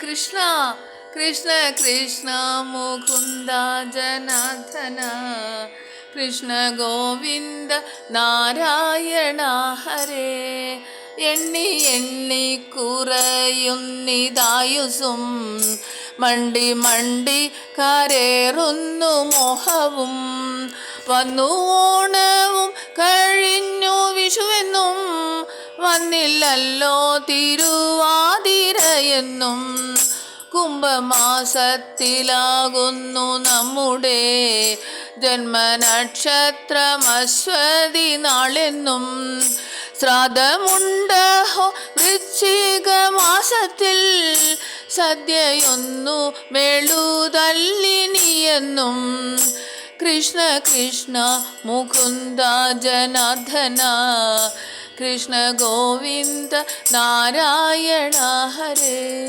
കൃഷ്ണ കൃഷ്ണ കൃഷ്ണ മുകുന്ദ ജനാർദ്ദന കൃഷ്ണ ഗോവിന്ദ നാരായണ ഹരേ. എണ്ണി എണ്ണി കുറയുന്നിതായുസും മണ്ടി മണ്ടി കരേറുന്നു മോഹവും. വന്നു ഓണവും കഴിഞ്ഞു വിഷുവെന്നും വന്നില്ലല്ലോ തിരുവാതിരയെന്നും. കുംഭമാസത്തിലാകുന്നു നമ്മുടെ ജന്മനക്ഷത്രമശ്വതി നാളെന്നും. ശ്രാദ്ധമുണ്ടഹോ വൃശ്ചിക മാസത്തിൽ സദ്യയൊന്നു മെഴുതല്ലിനിയെന്നും. കൃഷ്ണ കൃഷ്ണ മുകുന്ദ ജനാർദ്ദന കൃഷ്ണ ഗോവിന്ദ നാരായണ ഹരേ.